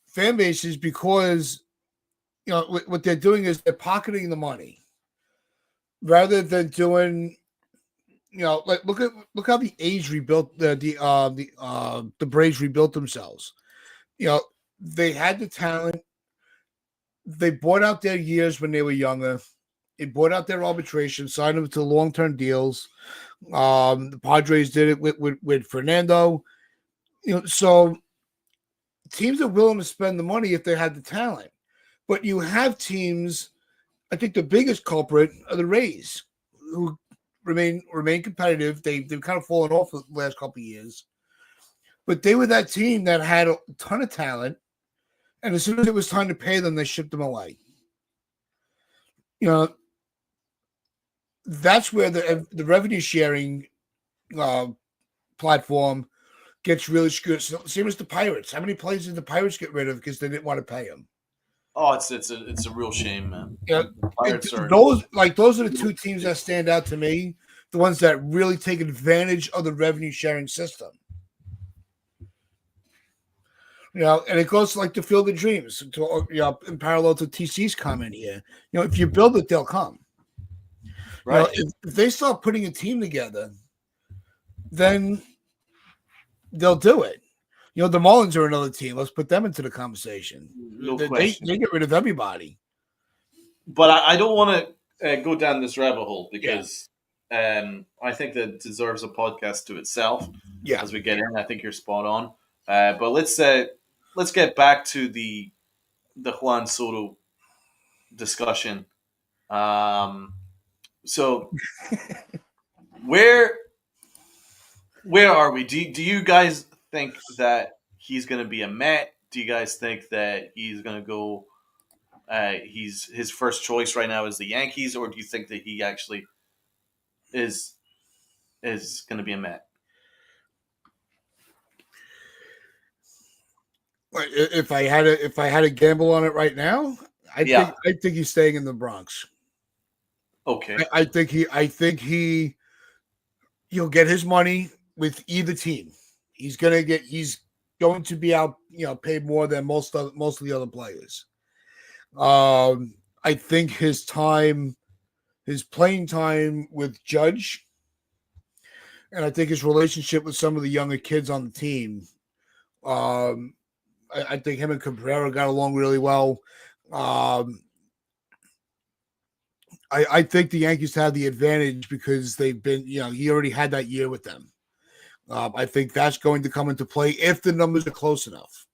fan bases because what they're doing is they're pocketing the money rather than doing. Like look how the A's rebuilt the Braves rebuilt themselves. They had the talent. They bought out their years when they were younger. They bought out their arbitration, signed them to long-term deals. The Padres did it with Fernando. So teams are willing to spend the money if they have the talent. But you have teams, I think the biggest culprit are the Rays, who remain competitive. They've kind of fallen off the last couple of years. But they were that team that had a ton of talent. And as soon as it was time to pay them, they shipped them away. That's where the revenue sharing platform gets really screwed. Same as the Pirates. How many players did the Pirates get rid of because they didn't want to pay them? Oh, it's a real shame, man. Those are the two teams that stand out to me. The ones that really take advantage of the revenue sharing system. And it goes like to Field of Dreams, in parallel to TC's comment here. If you build it, they'll come. Right. If they start putting a team together, then they'll do it. The Marlins are another team. Let's put them into the conversation. No They question. get rid of everybody. But I don't want to go down this rabbit hole Yeah, because I think that deserves a podcast to itself yeah. as we get in. I think you're spot on. But let's get back to the Juan Soto discussion. Um, so where where are we? Do you guys think that he's going to be a Met? Do you guys think that he's going to go? He's his first choice right now is the Yankees, or do you think that he actually is going to be a Met? If I had a gamble on it right now, Yeah. I think he's staying in the Bronx. Okay. I think he'll get his money with either team. He's going to be out, paid more than most of the other players. I think his playing time with Judge, and I think his relationship with some of the younger kids on the team. I think him and Cabrera got along really well. I think the Yankees have the advantage because they've been, he already had that year with them. I think that's going to come into play if the numbers are close enough.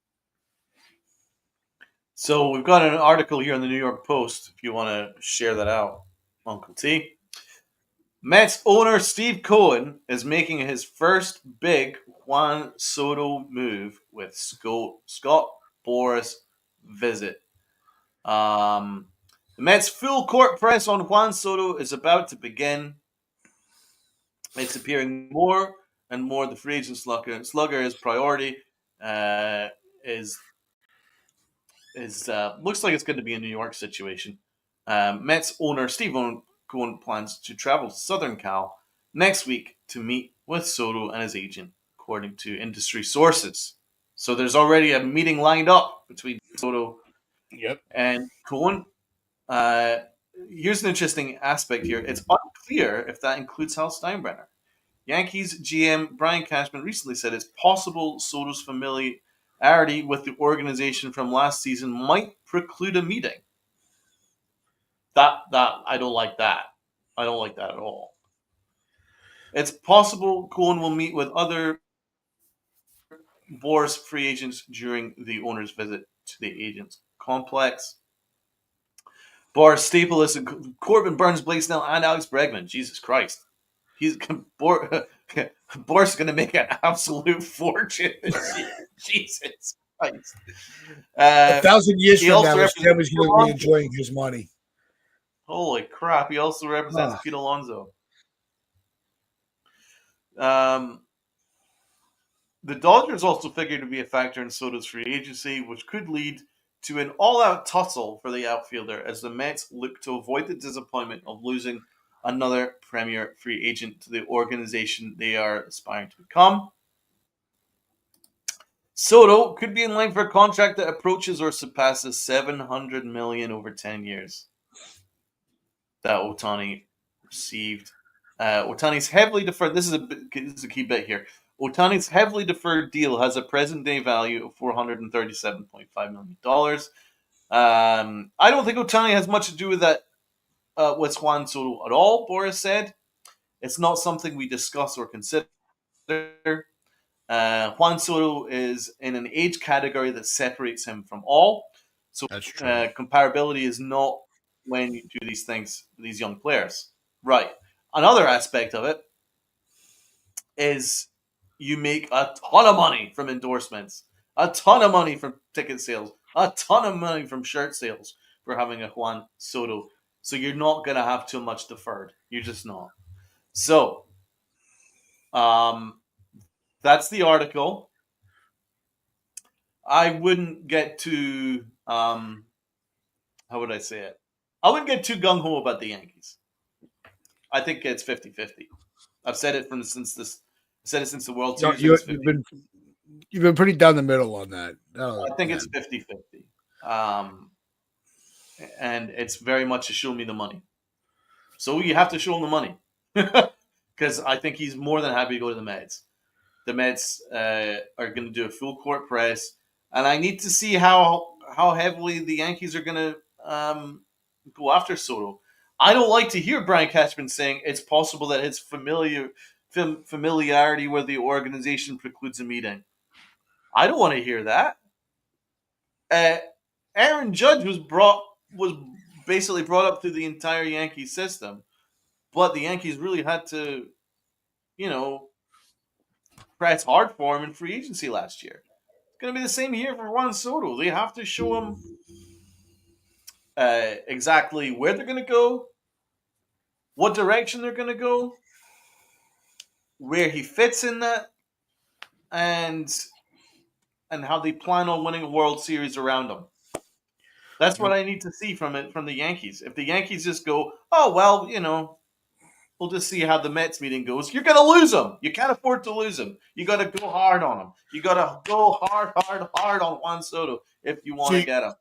So we've got an article here in the New York Post. If you want to share that out, Uncle T. Mets owner Steve Cohen is making his first big Juan Soto move with Scott Boras visit. The Mets' full court press on Juan Soto is about to begin. It's appearing more and more the free agent slugger is priority. Is looks like it's going to be a New York situation. Mets owner Steve Cohen plans to travel to Southern Cal next week to meet with Soto and his agent, according to industry sources. So there's already a meeting lined up between Soto Yep. and Cohen. Uh, Here's an interesting aspect here. It's unclear if that includes Hal Steinbrenner. Yankees GM Brian Cashman recently said it's possible Soto's familiarity with the organization from last season might preclude a meeting. That I don't like that. I don't like that at all. It's possible Cohen will meet with other Boris free agents during the owner's visit to the agents complex. Boris Staples and Corbin Burns, Blake Snell, and Alex Bregman. Jesus Christ. Boris is going to make an absolute fortune this year. Jesus Christ. 1,000 years He from also now, his represents family's Pete going to be Alonso. enjoying his money. Holy crap. He also represents Pete Alonso. The Dodgers also figure to be a factor in Soto's free agency, which could lead to an all-out tussle for the outfielder as the Mets look to avoid the disappointment of losing another premier free agent to the organization they are aspiring to become. Soto could be in line for a contract that approaches or surpasses $700 million over 10 years that Ohtani received. Ohtani's heavily deferred. This is a key bit here. Ohtani's heavily deferred deal has a present day value of $437.5 million. I don't think Ohtani has much to do with that with Juan Soto at all, Boris said. It's not something we discuss or consider. Juan Soto is in an age category that separates him from all. So comparability is not when you do these things with these young players. Right. Another aspect of it is you make a ton of money from endorsements, a ton of money from ticket sales, a ton of money from shirt sales for having a Juan Soto. So you're not going to have too much deferred. You're just not. So that's the article. I wouldn't get too, how would I say it? I wouldn't get too gung-ho about the Yankees. I think it's 50-50. I've said it since the World Series. You've been pretty down the middle on that. I think it's 50-50. And it's very much a show me the money. So you have to show him the money. Because I think he's more than happy to go to the Mets. the Mets are going to do a full court press, and I need to see how heavily the Yankees are going to go after Soto. I don't like to hear Brian Cashman saying it's possible that his familiarity with the organization precludes a meeting. I don't want to hear that. Uh, Aaron Judge was basically brought up through the entire Yankee system, but the Yankees really had to, you know, press hard for him in free agency last year. It's going to be the same here for Juan Soto. They have to show him exactly where they're going to go, what direction they're going to go, where he fits in that, and how they plan on winning a World Series around him. That's what I need to see from the Yankees. If the Yankees just go, oh well, we'll just see how the Mets meeting goes. You're going to lose them. You can't afford to lose them. You got to go hard on them. You got to go hard on Juan Soto if you want to get him.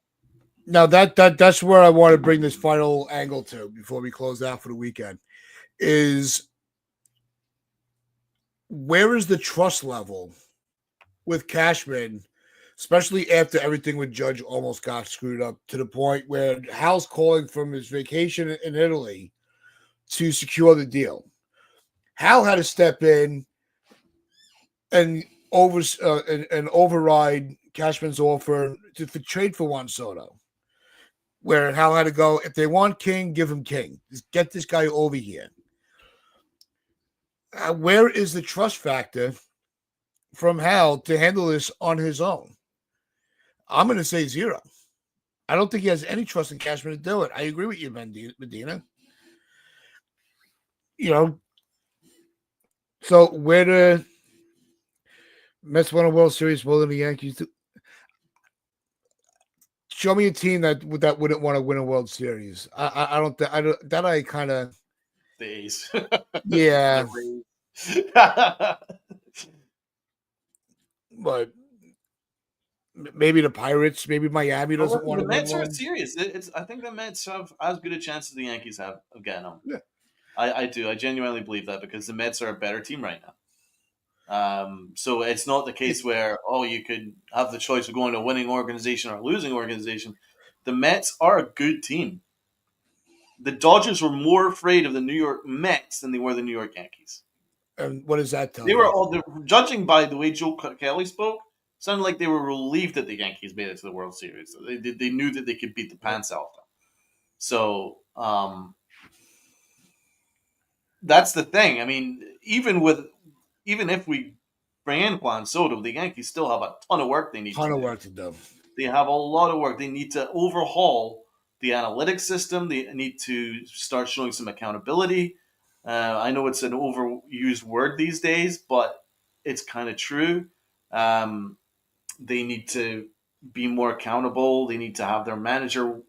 Now that's where I want to bring this final angle to before we close out for the weekend. Is where is the trust level with Cashman, especially after everything with Judge almost got screwed up to the point where Hal's calling from his vacation in Italy to secure the deal. Hal had to step in and override Cashman's offer to trade for Juan Soto, where Hal had to go, if they want King, give him King. Just get this guy over here. Where is the trust factor from Hal to handle this on his own? I'm going to say zero. I don't think he has any trust in Cashman to do it. I agree with you, Medina. So where the Mets won a World Series more than the Yankees do? Show me a team that wouldn't want to win a World Series. I don't that I kind of the A's. Yeah. But maybe the Pirates, maybe Miami doesn't want to win. The Mets are serious. I think the Mets have as good a chance as the Yankees have of getting them. Yeah. I do. I genuinely believe that because the Mets are a better team right now. So it's not the case where you could have the choice of going to a winning organization or a losing organization. The Mets are a good team. The Dodgers were more afraid of the New York Mets than they were the New York Yankees. And what does that tell you? They were all judging by the way Joe Kelly spoke. Sounded like they were relieved that the Yankees made it to the World Series. They knew that they could beat the pants out of them. So that's the thing. I mean, even if we bring in Juan Soto, the Yankees still have a ton of work they need to do. Work to do. They have a lot of work. They need to overhaul the analytics system. They need to start showing some accountability. I know it's an overused word these days, but it's kind of true. They need to be more accountable. They need to have their manager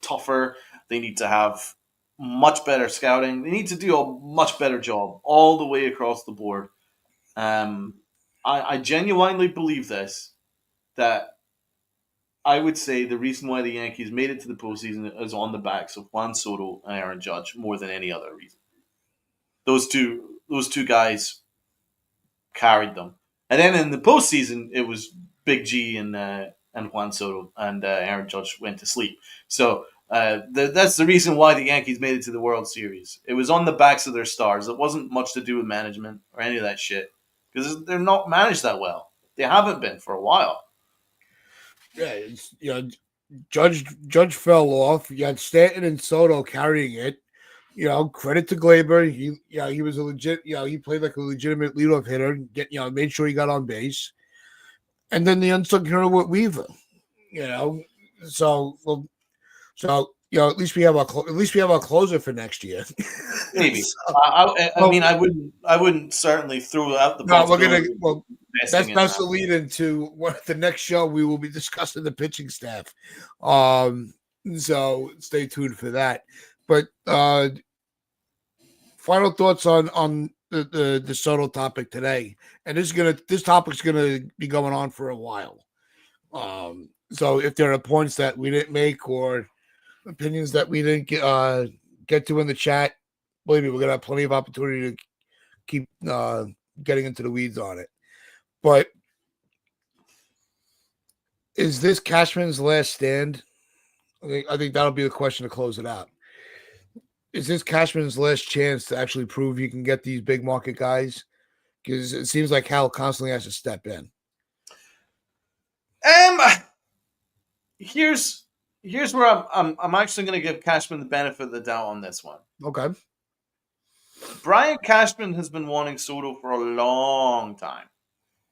tougher. They need to have much better scouting. They need to do a much better job all the way across the board. I genuinely believe this, that I would say the reason why the Yankees made it to the postseason is on the backs of Juan Soto and Aaron Judge more than any other reason. Those two guys carried them. And then in the postseason, it was Big G and Juan Soto, and Aaron Judge went to sleep. So that's the reason why the Yankees made it to the World Series. It was on the backs of their stars. It wasn't much to do with management or any of that shit, because they're not managed that well. They haven't been for a while. Yeah, Judge fell off. You had Stanton and Soto carrying it. Credit to Glaber. He was a legit. He played like a legitimate leadoff hitter. Made sure he got on base. And then the unsung hero with Weaver. So at least we have our closer for next year. Maybe. I wouldn't certainly throw out the. No, we're gonna. That's the lead into what the next show we will be discussing the pitching staff. So stay tuned for that. But final thoughts on the Soto topic today, and this topic's gonna be going on for a while. So if there are points that we didn't make or opinions that we didn't get to in the chat, believe me, we're gonna have plenty of opportunity to keep getting into the weeds on it. But is this Cashman's last stand? I think that'll be the question to close it out. Is this Cashman's last chance to actually prove he can get these big market guys? Because it seems like Hal constantly has to step in. Um, here's where I'm actually going to give Cashman the benefit of the doubt on this one. Okay. Brian Cashman has been wanting Soto for a long time.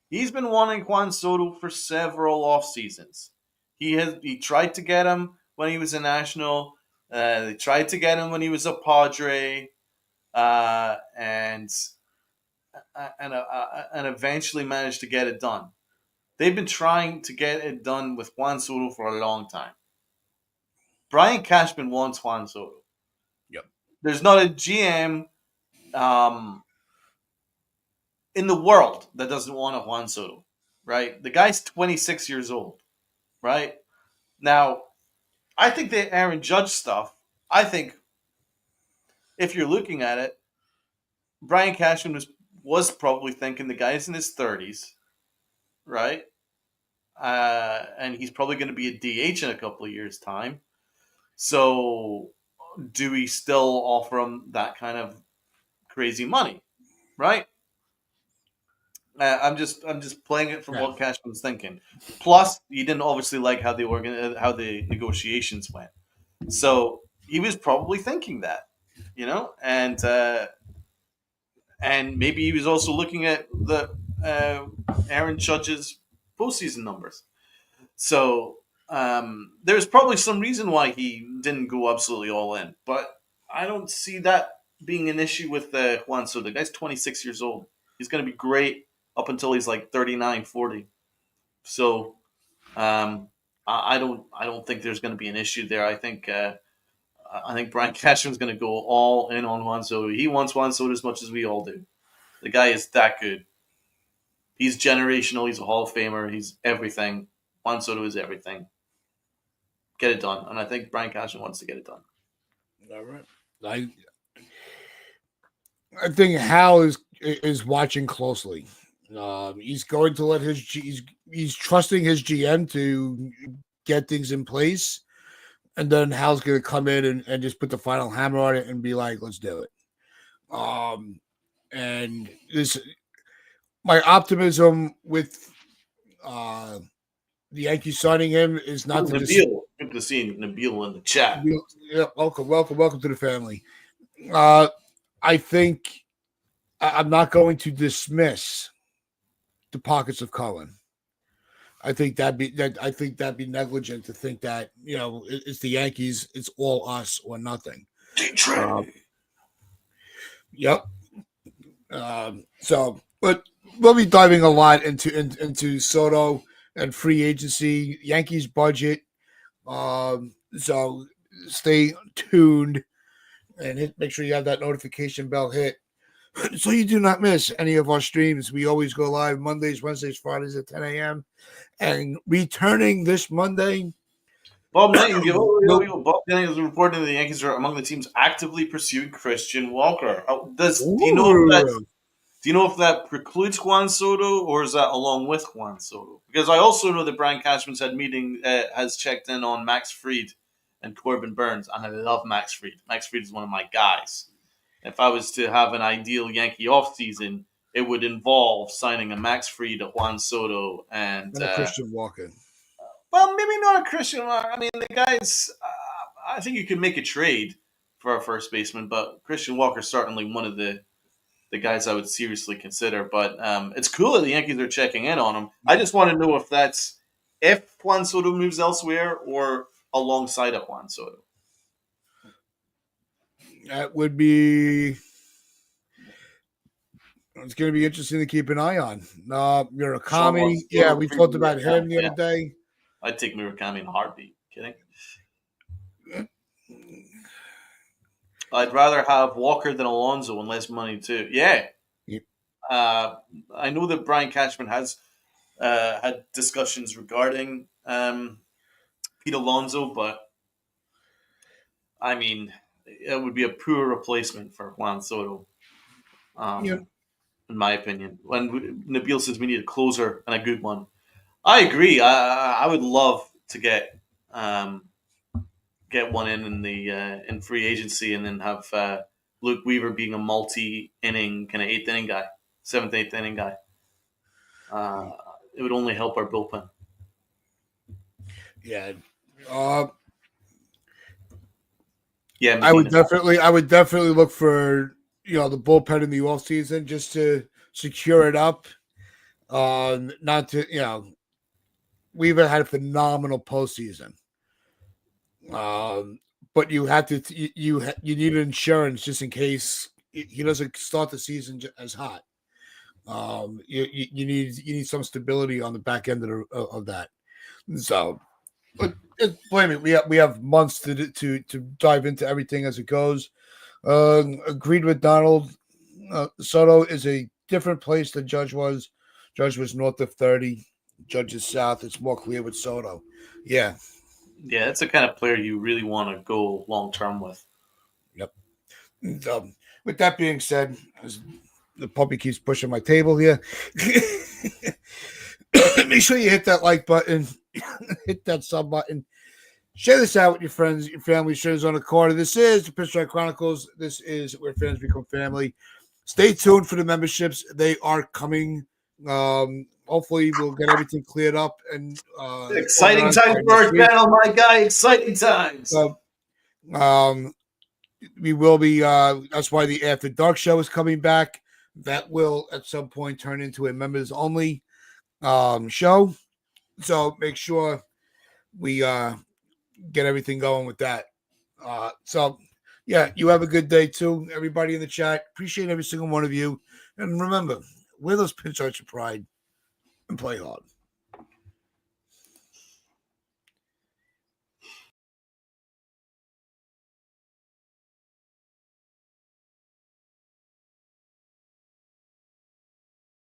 He's been wanting Juan Soto for several off seasons. He tried to get him when he was a National. They tried to get him when he was a Padre, and eventually managed to get it done. They've been trying to get it done with Juan Soto for a long time. Brian Cashman wants Juan Soto. Yep. There's not a GM in the world that doesn't want a Juan Soto, right? The guy's 26 years old, right? Now, I think the Aaron Judge stuff, I think if you're looking at it, Brian Cashman was probably thinking the guy's in his 30s, right? And he's probably going to be a DH in a couple of years' time. So, do we still offer him that kind of crazy money, right? I'm just playing it from what Cashman's thinking. Plus, he didn't obviously like how the negotiations went, so he was probably thinking that, and maybe he was also looking at the Aaron Judge's postseason numbers. So there's probably some reason why he didn't go absolutely all in, but I don't see that being an issue with Juan Soto. The guy's 26 years old. He's going to be great up until he's like 39, 40. So I don't think there's going to be an issue there. I think Brian Cashman's going to go all in on Juan Soto. He wants Juan Soto as much as we all do. The guy is that good. He's generational. He's a Hall of Famer. He's everything. Juan Soto is everything. Get it done. And I think Brian Cashman wants to get it done. All right. I think Hal is watching closely. He's going to let he's trusting his GM to get things in place, and then Hal's going to come in and just put the final hammer on it and be like, "Let's do it." And my optimism with the Yankees signing him is not to Nabil. Good to see Nabil in the chat. Yeah, welcome to the family. I think I'm not going to dismiss the pockets of Cohen. I think that'd be negligent to think that it's the Yankees, it's all us or nothing. Yep. But we'll be diving a lot into Soto and free agency, Yankees budget. So stay tuned and make sure you have that notification bell hit so you do not miss any of our streams. We always go live Mondays, Wednesdays, Fridays at 10 a.m. And returning this Monday, Bob Nightingale is reporting that the Yankees are among the teams actively pursuing Christian Walker. Do you know if that precludes Juan Soto or is that along with Juan Soto? Because I also know that Brian Cashman's has checked in on Max Fried and Corbin Burns, and I love Max Fried. Max Fried is one of my guys. If I was to have an ideal Yankee offseason, it would involve signing a Max Fried, a Juan Soto, and a Christian Walker. Well, maybe not a Christian Walker. I mean, the guys, I think you could make a trade for a first baseman, but Christian Walker's certainly one of the guys I would seriously consider. But it's cool that the Yankees are checking in on him. I just want to know if Juan Soto moves elsewhere or alongside of Juan Soto. That would be. It's going to be interesting to keep an eye on. Murakami, we talked about him the other day. I'd take Murakami in a heartbeat. Kidding? I'd rather have Walker than Alonso and less money too. Yeah. Yep. I know that Brian Cashman has had discussions regarding Pete Alonso, but I mean, it would be a poor replacement for Juan Soto. in my opinion. When Nabil says we need a closer and a good one, I agree. I would love to get one in the in free agency, and then have Luke Weaver being a multi-inning kind of eighth inning guy, seventh, eighth inning guy. It would only help our bullpen. Yeah. Yeah, I would Medina. definitely look for the bullpen in the off season just to secure it up. Not to we've had a phenomenal postseason. But you have to you need insurance just in case he doesn't start the season as hot. You need some stability on the back end of that. So, blame it. We have months to dive into everything as it goes. Agreed with Donald. Soto is a different place than Judge was. Judge was north of 30. Judge is south. It's more clear with Soto. Yeah. Yeah, that's the kind of player you really want to go long term with. Yep. With that being said, as the puppy keeps pushing my table here, make sure you hit that like button, hit that sub button, share this out with your friends, your family, shares on the corner. This is the Pitch Strike Chronicles. This is where fans become family. Stay tuned for the memberships. They are coming. Hopefully, we'll get everything cleared up and exciting times for our channel, my guy. Exciting times. We will be. That's why the After Dark show is coming back. That will at some point turn into a members only show. So make sure we get everything going with that. So yeah, you have a good day too, everybody in the chat. Appreciate every single one of you. And remember, wear those pinstripes of pride and play hard.